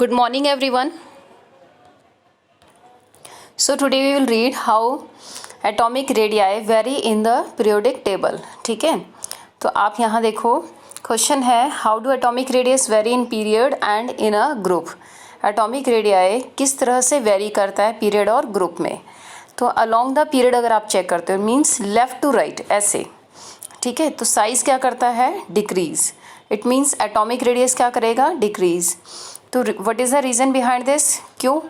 Good morning everyone. So today we will read how atomic radii vary in the periodic table. ठीक है, तो आप यहाँ देखो क्वेश्चन है how do atomic radius very in period and in a group. Atomic radii किस तरह से वेरी करता है पीरियड और ग्रुप में. तो अलोंग द पीरियड अगर आप चेक करते हो मीन्स लेफ्ट टू राइट ऐसे. ठीक है, तो साइज क्या करता है decrease. It means atomic radius क्या करेगा डिक्रीज. तो what is the reason behind this. क्यों,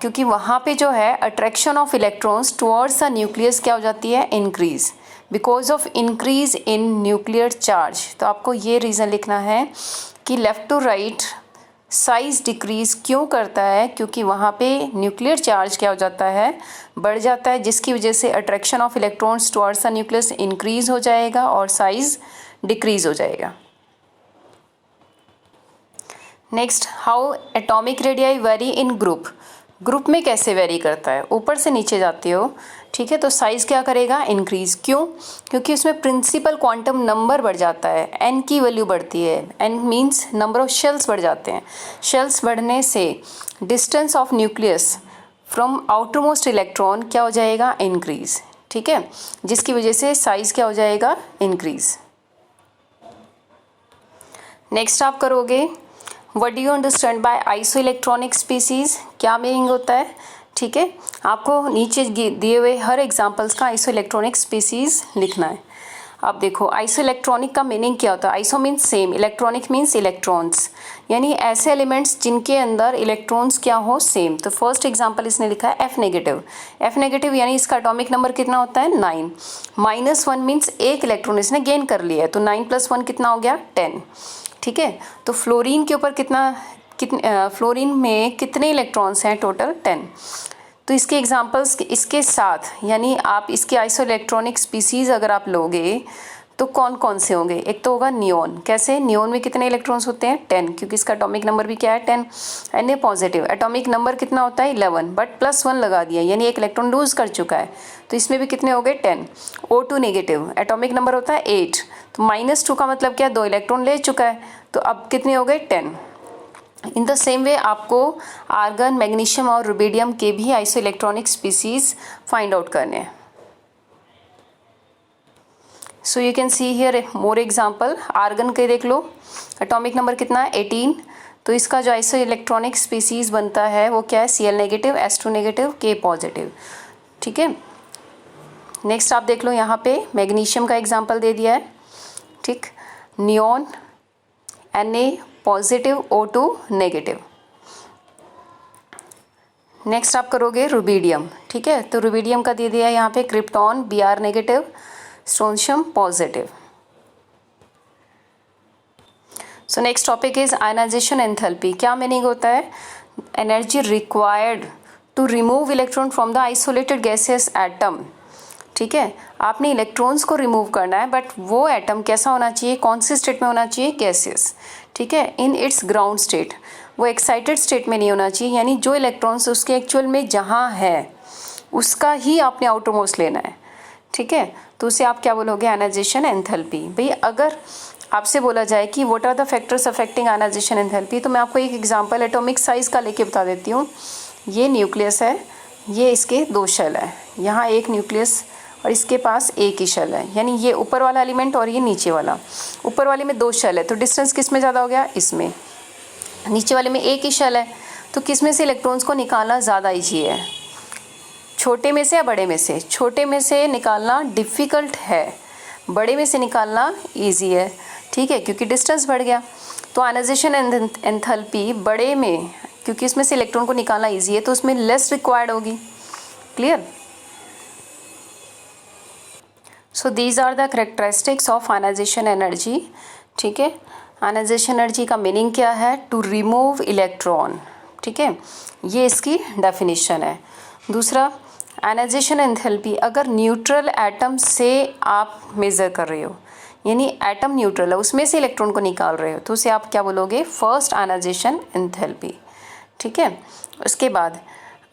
क्योंकि वहाँ पे जो है attraction of electrons towards the nucleus क्या हो जाती है increase because of increase in nuclear charge. तो आपको ये रीज़न लिखना है कि left to right size decrease क्यों करता है, क्योंकि वहाँ पे न्यूक्लियर चार्ज क्या हो जाता है बढ़ जाता है, जिसकी वजह से attraction of electrons towards the nucleus increase हो जाएगा और साइज डिक्रीज हो जाएगा. Next, how atomic radii very in group. Group में कैसे वेरी करता है, ऊपर से नीचे जाते हो. ठीक है, तो साइज़ क्या करेगा इंक्रीज. क्यों, क्योंकि उसमें प्रिंसिपल क्वांटम नंबर बढ़ जाता है, एन की वैल्यू बढ़ती है. N means number of shells बढ़ जाते हैं. शेल्स बढ़ने से distance of nucleus from outermost electron क्या हो जाएगा इंक्रीज. ठीक है, जिसकी वजह से साइज़ क्या हो जाएगा इंक्रीज. नेक्स्ट आप करोगे what do you understand by iso electronic species. क्या मीनिंग होता है. ठीक है, आपको नीचे दिए हुए हर एग्जांपल्स का आइसो इलेक्ट्रॉनिक स्पीसीज लिखना है. अब देखो आइसो इलेक्ट्रॉनिक का मीनिंग क्या होता है. Iso means same, electronic means electrons, यानी ऐसे एलिमेंट्स जिनके अंदर इलेक्ट्रॉन्स क्या हो सेम. तो फर्स्ट एग्जांपल इसने लिखा है एफ नेगेटिव. एफ नेगेटिव यानी इसका एटॉमिक नंबर कितना होता है 9. -1 मीन्स एक इलेक्ट्रॉन इसने गेन कर लिया है, तो 9 + 1 कितना हो गया 10. ठीक है, तो फ्लोरीन के ऊपर फ्लोरीन में कितने इलेक्ट्रॉन्स हैं टोटल 10. तो इसके एग्जांपल्स इसके साथ, यानी आप इसके आइसो इलेक्ट्रॉनिक स्पीसीज अगर आप लोगे तो कौन कौन से होंगे. एक तो होगा नियोन. कैसे, नियोन में कितने इलेक्ट्रॉन्स होते हैं 10, क्योंकि इसका एटॉमिक नंबर भी क्या है 10. Na पॉजिटिव एटॉमिक नंबर कितना होता है 11, बट +1 लगा दिया यानी एक इलेक्ट्रॉन लूज कर चुका है, तो इसमें भी कितने हो गए 10. O2 नेगेटिव एटॉमिक नंबर होता है 8, तो -2 का मतलब क्या 2 इलेक्ट्रॉन ले चुका है, तो अब कितने हो गए 10. इन द सेम वे आपको आर्गन, मैग्नीशियम और रुबिडियम के भी isoelectronic species find out करने हैं. So you can see here more example. Argon के देख लो, एटॉमिक नंबर कितना है 18, तो इसका जो आइसो इलेक्ट्रॉनिक स्पीसीज बनता है वो क्या है Cl negative, S2 negative, K positive. ठीक है, नेक्स्ट आप देख लो यहाँ पे मैग्नीशियम का एग्जांपल दे दिया है. ठीक, neon Na positive, O2 negative. Next आप करोगे रुबिडियम. ठीक है, तो रुबिडियम का दे दिया यहाँ पे krypton Br negative, strontium positive. So next topic is ionization enthalpy. क्या मीनिंग होता है, energy required to remove electron from the isolated gaseous atom. ठीक है, आपने इलेक्ट्रॉन्स को रिमूव करना है, बट वो एटम कैसा होना चाहिए, कौन सी स्टेट में होना चाहिए गैसियस. ठीक है, इन इट्स ग्राउंड स्टेट, वो एक्साइटेड स्टेट में नहीं होना चाहिए, यानी जो इलेक्ट्रॉन्स उसके एक्चुअल में जहाँ है उसका ही आपने आउटर मोस्ट लेना है. ठीक है, तो उसे आप क्या बोलोगे आयनाइजेशन एंथैल्पी. भाई अगर आपसे बोला जाए कि what are the factors affecting ionization enthalpy, तो मैं आपको एक एग्जांपल एटॉमिक साइज का लेके बता देती हूँ. ये न्यूक्लियस है, ये इसके 2 शेल है, यहाँ एक न्यूक्लियस और इसके पास एक ही शेल है, यानी ये ऊपर वाला एलिमेंट और ये नीचे वाला. ऊपर वाले में 2 शेल है, तो डिस्टेंस किस में ज़्यादा हो गया इसमें. नीचे वाले में एक ही शेल है, तो किस में से इलेक्ट्रॉन्स को निकालना ज़्यादा ईजी है, छोटे में से या बड़े में से. छोटे में से निकालना डिफ़िकल्ट है, बड़े में से निकालना ईजी है. ठीक है, क्योंकि डिस्टेंस बढ़ गया. तो आयनाइजेशन एंथैल्पी बड़े में, क्योंकि इसमें से इलेक्ट्रॉन को निकालना ईजी है, तो उसमें लेस रिक्वायर्ड होगी. Clear. So these are the characteristics of ionization energy. ठीक है, आयनाइजेशन एनर्जी का मीनिंग क्या है, टू रिमूव इलेक्ट्रॉन. ठीक है, ये इसकी डेफिनेशन है. दूसरा, आयनाइजेशन एंथैल्पी अगर न्यूट्रल एटम से आप मेज़र कर रहे हो, यानी एटम न्यूट्रल है उसमें से इलेक्ट्रॉन को निकाल रहे हो, तो उसे आप क्या बोलोगे फर्स्ट आयनाइजेशन एंथैल्पी. ठीक है, उसके बाद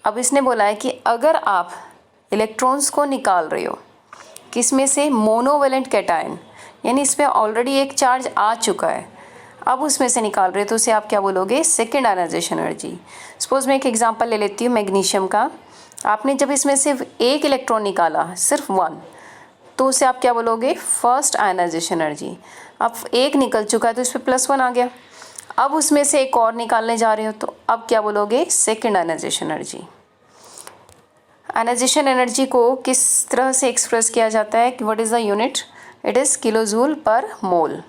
अब इसने बोला है कि अगर आप इलेक्ट्रॉन्स को निकाल रहे हो किस में से मोनोवेलेंट कैटायन, यानी इसमें ऑलरेडी एक चार्ज आ चुका है, अब उसमें से निकाल रहे हो तो उसे आप क्या बोलोगे, सेकेंड आयनाइजेशन एनर्जी। सपोज मैं एक एग्जांपल ले लेती हूँ मैग्नीशियम का। आपने जब इसमें सिर्फ एक इलेक्ट्रॉन निकाला, सिर्फ 1, तो उसे आप क्या बोलोगे, फर्स्ट आयनाइजेशन एनर्जी। अब एक निकल चुका है तो इस पर +1 आ गया। अब उसमें से एक और निकालने जा रहे हो तो अब क्या बोलोगे, second ionization energy. Ionization energy को किस तरह से एक्सप्रेस किया जाता है, what is the unit, it is kilojoule per mole.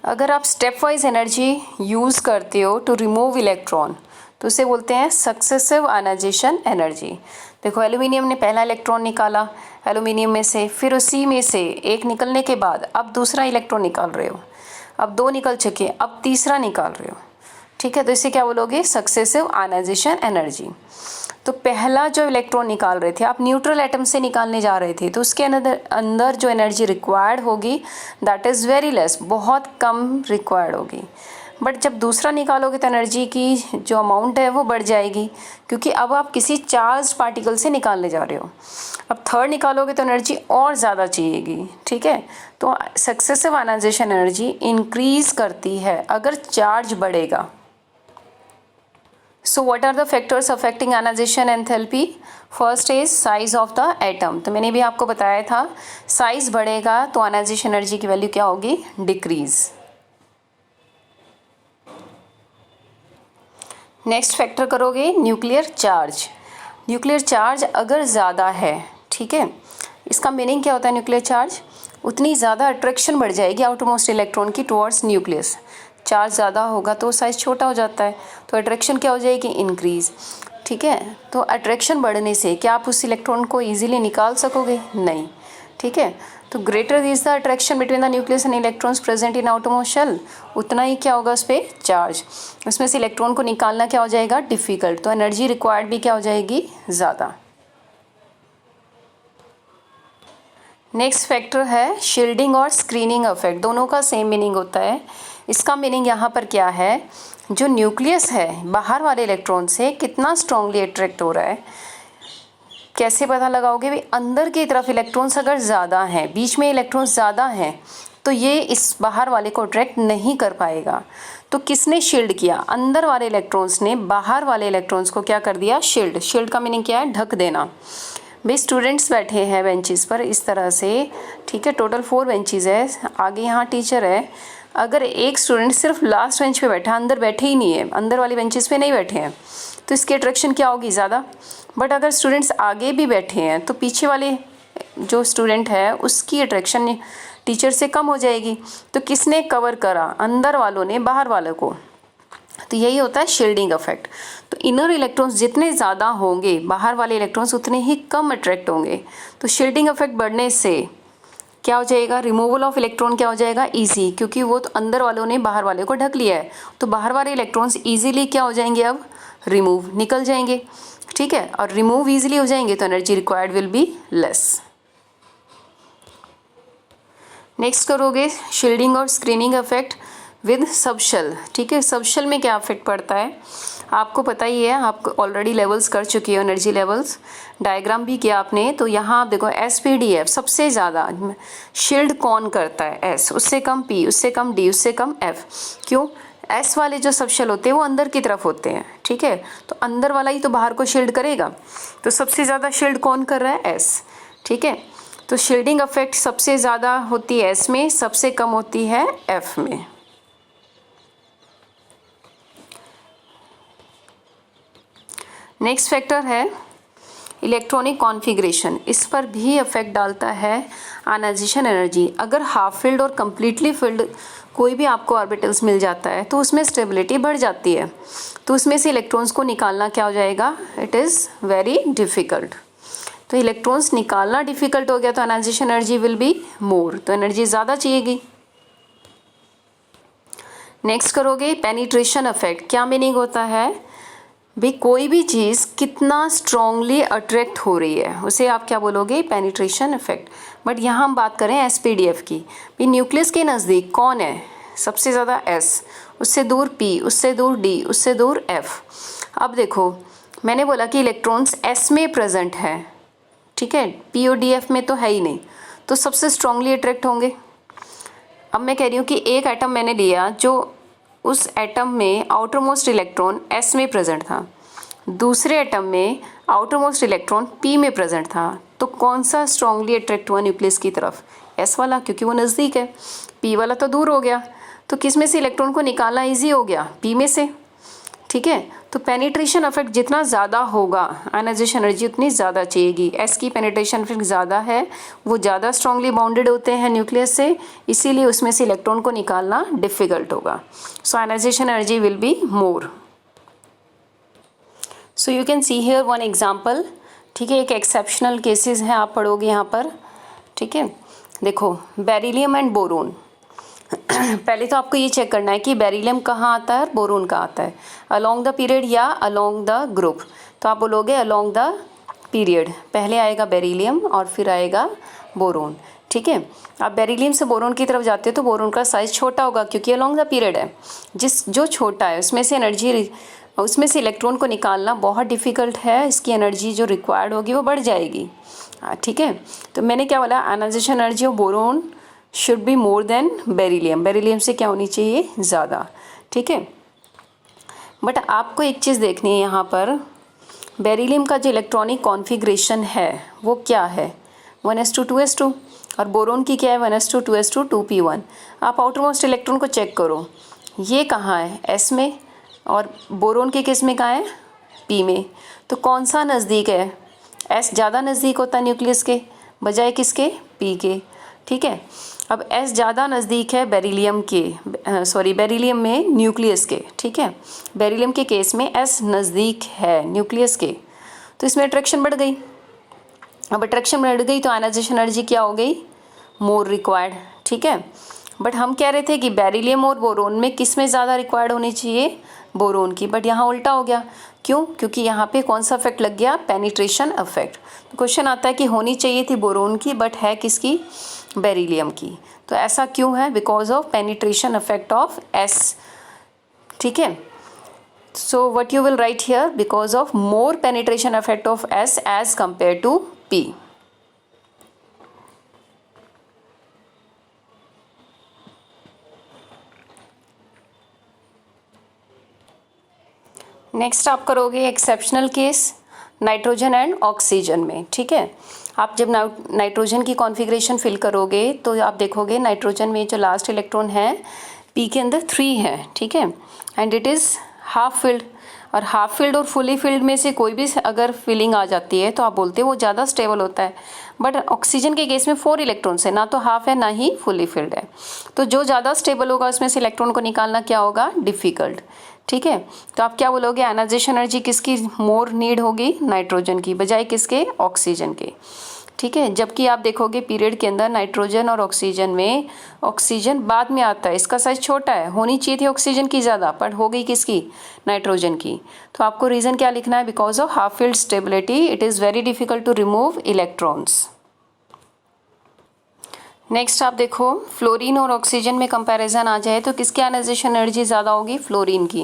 अगर आप स्टेप वाइज एनर्जी यूज़ करते हो टू रिमूव इलेक्ट्रॉन तो उसे बोलते हैं सक्सेसिव आयनाइजेशन एनर्जी। देखो एल्यूमिनियम ने पहला इलेक्ट्रॉन निकाला एल्यूमिनियम में से, फिर उसी में से एक निकलने के बाद अब दूसरा इलेक्ट्रॉन निकाल रहे हो, अब 2 निकल चुके, अब तीसरा निकाल रहे हो, ठीक है। तो इसे क्या बोलोगे, सक्सेसिव आयनाइजेशन एनर्जी। तो पहला जो इलेक्ट्रॉन निकाल रहे थे आप न्यूट्रल एटम से निकालने जा रहे थे, तो उसके अंदर जो एनर्जी रिक्वायर्ड होगी दैट इज़ वेरी लेस, बहुत कम रिक्वायर्ड होगी। बट जब दूसरा निकालोगे तो एनर्जी की जो अमाउंट है वो बढ़ जाएगी, क्योंकि अब आप किसी चार्ज पार्टिकल से निकालने जा रहे हो। अब थर्ड निकालोगे तो एनर्जी और ज़्यादा चाहिएगी, ठीक है। तो सक्सेसिव आयनाइजेशन एनर्जी इंक्रीज करती है अगर चार्ज बढ़ेगा। So what are the factors affecting ionization enthalpy, first is size of the atom. तो मैंने भी आपको बताया था साइज बढ़ेगा तो आयनाइजेशन एनर्जी की वैल्यू क्या होगी, डिक्रीज। नेक्स्ट फैक्टर करोगे न्यूक्लियर चार्ज। न्यूक्लियर चार्ज अगर ज़्यादा है, ठीक है, इसका मीनिंग क्या होता है, न्यूक्लियर चार्ज उतनी ज़्यादा अट्रैक्शन बढ़ जाएगी आउटरमोस्ट इलेक्ट्रॉन की टुवर्ड्स न्यूक्लियस। चार्ज ज़्यादा होगा तो साइज़ छोटा हो जाता है, तो अट्रैक्शन क्या हो जाएगी, इंक्रीज़, ठीक है। तो अट्रैक्शन बढ़ने से क्या आप उस इलेक्ट्रॉन को ईजिली निकाल सकोगे, नहीं, ठीक है। तो greater is the attraction between the nucleus and electrons present in outermost shell, उतना ही क्या होगा उस पर चार्ज, उसमें से इलेक्ट्रॉन को निकालना क्या हो जाएगा, डिफ़िकल्ट। तो एनर्जी रिक्वायर्ड भी क्या हो जाएगी, ज़्यादा। नेक्स्ट फैक्टर है शील्डिंग और स्क्रीनिंग इफेक्ट, दोनों का सेम मीनिंग होता है। इसका मीनिंग यहाँ पर क्या है, जो न्यूक्लियस है बाहर वाले इलेक्ट्रॉन से कितना स्ट्रांगली अट्रैक्ट हो रहा है, कैसे पता लगाओगे, भी अंदर की तरफ इलेक्ट्रॉन्स अगर ज़्यादा हैं, बीच में इलेक्ट्रॉन्स ज़्यादा हैं, तो ये इस बाहर वाले को अट्रैक्ट नहीं कर पाएगा। तो किसने शील्ड किया, अंदर वाले इलेक्ट्रॉन्स ने बाहर वाले इलेक्ट्रॉन्स को क्या कर दिया, शील्ड। शील्ड का मीनिंग क्या है, ढक देना। भाई स्टूडेंट्स बैठे हैं बेंचेस पर इस तरह से, ठीक है, टोटल 4 बेंचेस है, आगे यहाँ टीचर है। अगर एक स्टूडेंट सिर्फ लास्ट बेंच पे बैठा, अंदर बैठे ही नहीं है, अंदर वाले बेंचेस पे नहीं बैठे हैं, तो इसकी अट्रैक्शन क्या होगी, ज़्यादा। बट अगर स्टूडेंट्स आगे भी बैठे हैं तो पीछे वाले जो स्टूडेंट है उसकी अट्रैक्शन टीचर से कम हो जाएगी। तो किसने कवर करा, अंदर वालों ने बाहर वालों को। तो यही होता है शील्डिंग इफेक्ट। तो इनर इलेक्ट्रॉन्स जितने ज़्यादा होंगे, बाहर वाले इलेक्ट्रॉन्स उतने ही कम अट्रैक्ट होंगे। तो शील्डिंग इफेक्ट बढ़ने से क्या हो जाएगा, रिमूवल ऑफ इलेक्ट्रॉन क्या हो जाएगा, ईजी, क्योंकि वो तो अंदर वालों ने बाहर वाले को ढक लिया है। तो बाहर वाले इलेक्ट्रॉन्स ईजिली क्या हो जाएंगे, अब रिमूव, निकल जाएंगे, ठीक है। और रिमूव ईजिली हो जाएंगे तो energy required will be less. Next करोगे शील्डिंग और स्क्रीनिंग इफेक्ट विद सबशेल, ठीक है। सबशेल में क्या इफेक्ट पड़ता है आपको पता ही है, आप ऑलरेडी लेवल्स कर चुके हो, एनर्जी लेवल्स डायग्राम भी किया आपने। तो यहाँ आप देखो SPDF सबसे ज़्यादा शील्ड कौन करता है, S, उससे कम P, उससे कम D, उससे कम F। क्यों, S वाले जो सबशेल होते हैं वो अंदर की तरफ होते हैं, ठीक है। तो अंदर वाला ही तो बाहर को शील्ड करेगा, तो सबसे ज़्यादा शील्ड कौन कर रहा है, S, ठीक है। तो शील्डिंग इफेक्ट सबसे ज़्यादा होती है S में, सबसे कम होती है F में। नेक्स्ट फैक्टर है इलेक्ट्रॉनिक कॉन्फ़िगरेशन, इस पर भी इफेक्ट डालता है आयनाइजेशन एनर्जी। अगर हाफ फिल्ड और कम्प्लीटली फिल्ड कोई भी आपको ऑर्बिटल्स मिल जाता है तो उसमें स्टेबिलिटी बढ़ जाती है, तो उसमें से इलेक्ट्रॉन्स को निकालना क्या हो जाएगा, इट इज़ वेरी डिफ़िकल्ट। तो इलेक्ट्रॉन्स निकालना डिफ़िकल्ट हो गया तो ionization energy will be more, तो एनर्जी ज़्यादा चाहिएगी। नेक्स्ट करोगे पेनिट्रेशन इफेक्ट, क्या मीनिंग होता है भाई, कोई भी चीज़ कितना स्ट्रॉन्गली अट्रैक्ट हो रही है उसे आप क्या बोलोगे, पेनिट्रेशन इफेक्ट। बट यहाँ हम बात करें SPDF की, भाई न्यूक्लियस के नज़दीक कौन है सबसे ज़्यादा, S, उससे दूर P, उससे दूर D, उससे दूर F। अब देखो मैंने बोला कि इलेक्ट्रॉन्स S में प्रेजेंट है, ठीक है, P और DF में तो है ही नहीं, तो सबसे स्ट्रांगली अट्रैक्ट होंगे। अब मैं कह रही हूँ कि एक एटम मैंने लिया जो उस एटम में आउटर मोस्ट इलेक्ट्रॉन S में प्रेजेंट था, दूसरे एटम में आउटर मोस्ट इलेक्ट्रॉन P में प्रेजेंट था, तो कौन सा स्ट्रांगली अट्रैक्ट हुआ न्यूक्लियस की तरफ? S वाला, क्योंकि वो नज़दीक है। P वाला तो दूर हो गया, तो किस में से इलेक्ट्रॉन को निकालना ईजी हो गया? P में से। ठीक है, तो पेनिट्रेशन इफेक्ट जितना ज़्यादा होगा आयनाइजेशन एनर्जी उतनी ज़्यादा चाहिएगी। एस की पेनिट्रेशन इफेक्ट ज़्यादा है, वो ज़्यादा स्ट्रांगली बाउंडेड होते हैं न्यूक्लियस से, इसीलिए उसमें से इलेक्ट्रॉन को निकालना डिफ़िकल्ट होगा। So ionization energy will be more. So you can see here one example. ठीक है, एक एक्सेप्शनल केसेस हैं, आप पढ़ोगे यहाँ पर। ठीक है, देखो बेरिलियम एंड बोरोन। पहले तो आपको ये चेक करना है कि बेरिलियम कहाँ आता है और बोरोन कहाँ आता है, अलोंग द पीरियड या अलोंग द ग्रुप। तो आप बोलोगे अलोंग द पीरियड, पहले आएगा बेरिलियम और फिर आएगा बोरोन। ठीक है, आप बेरिलियम से बोरोन की तरफ जाते हो तो बोरोन का साइज़ छोटा होगा क्योंकि अलोंग द पीरियड है। जो छोटा है उसमें से एनर्जी, उसमें से इलेक्ट्रॉन को निकालना बहुत डिफ़िकल्ट है, इसकी एनर्जी जो रिक्वायर्ड होगी वो बढ़ जाएगी। ठीक है, तो मैंने क्या बोला, ionization energy of boron should be more than beryllium. Beryllium से क्या होनी चाहिए? ज़्यादा। ठीक है, बट आपको एक चीज़ देखनी है यहाँ पर, बेरिलियम का जो इलेक्ट्रॉनिक कॉन्फ़िगरेशन है वो क्या है? 1s2 2s2, और बोरोन की क्या है? 1s2 2s2 2p1। आप आउटर मोस्ट इलेक्ट्रॉन को चेक करो, ये कहाँ है? S में, और बोरोन के किस में कहाँ है? P में। तो कौन सा नज़दीक है? S ज़्यादा नज़दीक होता है न्यूक्लियस के बजाय किसके? P के। ठीक है, अब S ज़्यादा नज़दीक है बेरिलियम के, बेरिलियम में न्यूक्लियस के। ठीक है, बेरिलियम के केस में S नज़दीक है न्यूक्लियस के, तो इसमें अट्रैक्शन बढ़ गई। अब अट्रैक्शन बढ़ गई तो आयनाइजेशन एनर्जी क्या हो गई? More required. ठीक है, बट हम कह रहे थे कि बेरिलियम और बोरोन में किस में ज़्यादा रिक्वायर्ड होनी चाहिए? बोरोन की, बट यहाँ उल्टा हो गया। क्यों? क्योंकि यहाँ पे कौन सा इफेक्ट लग गया? Penetration effect. तो क्वेश्चन आता है कि होनी चाहिए थी बोरोन की बट है किसकी? बेरिलियम की। तो ऐसा क्यों है? Because of penetration effect of s. ठीक है, so what you will write here, because of more penetration effect of s as compare to p. Next आप करोगे exceptional case nitrogen and oxygen में। ठीक है, आप जब नाइट्रोजन की कॉन्फ़िगरेशन फिल करोगे तो आप देखोगे नाइट्रोजन में जो लास्ट इलेक्ट्रॉन है P के अंदर 3 है। ठीक है, and it is half filled, और हाफ फिल्ड और फुली फिल्ड में से कोई भी अगर फिलिंग आ जाती है तो आप बोलते हो वो ज़्यादा स्टेबल होता है। बट ऑक्सीजन के केस में 4 इलेक्ट्रॉन्स है, ना तो हाफ है ना ही फुली फिल्ड है, तो जो ज़्यादा स्टेबल होगा उसमें से इलेक्ट्रॉन को निकालना क्या होगा? डिफ़िकल्ट। ठीक है, तो आप क्या बोलोगे? आयनाइजेशन एनर्जी किसकी मोर नीड होगी? नाइट्रोजन की बजाय किसके? ऑक्सीजन के। ठीक है, जबकि आप देखोगे पीरियड के अंदर नाइट्रोजन और ऑक्सीजन में ऑक्सीजन बाद में आता है, इसका साइज छोटा है, होनी चाहिए थी ऑक्सीजन की ज़्यादा, पर हो गई किसकी? नाइट्रोजन की। तो आपको रीज़न क्या लिखना है? Because of half filled stability it is very difficult to remove electrons. Next आप देखो, फ्लोरीन और ऑक्सीजन में कंपैरिजन आ जाए तो किसकी आयनाइजेशन एनर्जी ज़्यादा होगी? फ्लोरीन की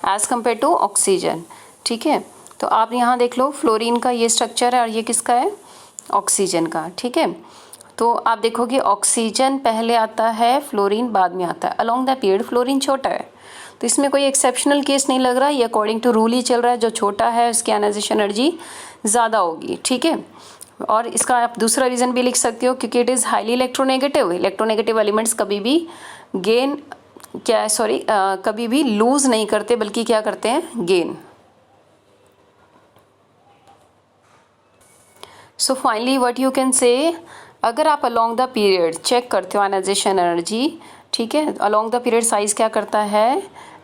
एज़ कम्पेयर टू ऑक्सीजन। ठीक है, तो आप यहाँ देख लो, फ्लोरीन का ये स्ट्रक्चर है और ये किसका है? ऑक्सीजन का। ठीक है, तो आप देखोगे ऑक्सीजन पहले आता है, फ्लोरीन बाद में आता है। अलोंग द पीरियड फ्लोरीन छोटा है, तो इसमें कोई एक्सेप्शनल केस नहीं लग रहा, ये अकॉर्डिंग टू रूल ही चल रहा है, जो छोटा है उसकी आयनाइजेशन एनर्जी ज़्यादा होगी। ठीक है, और इसका आप दूसरा रीज़न भी लिख सकते हो क्योंकि it is highly electronegative. Electronegative elements कभी भी कभी भी लूज़ नहीं करते बल्कि क्या करते हैं? Gain. So finally what you can say, अगर आप अलोंग द पीरियड चेक करते हो आयनाइजेशन एनर्जी, ठीक है, अलोंग द पीरियड साइज़ क्या करता है?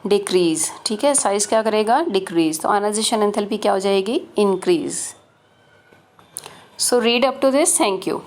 डिक्रीज़। ठीक है, साइज़ क्या करेगा? डिक्रीज़। तो आयनाइजेशन एंथैल्पी क्या हो जाएगी? Increase. So read up to this. Thank you.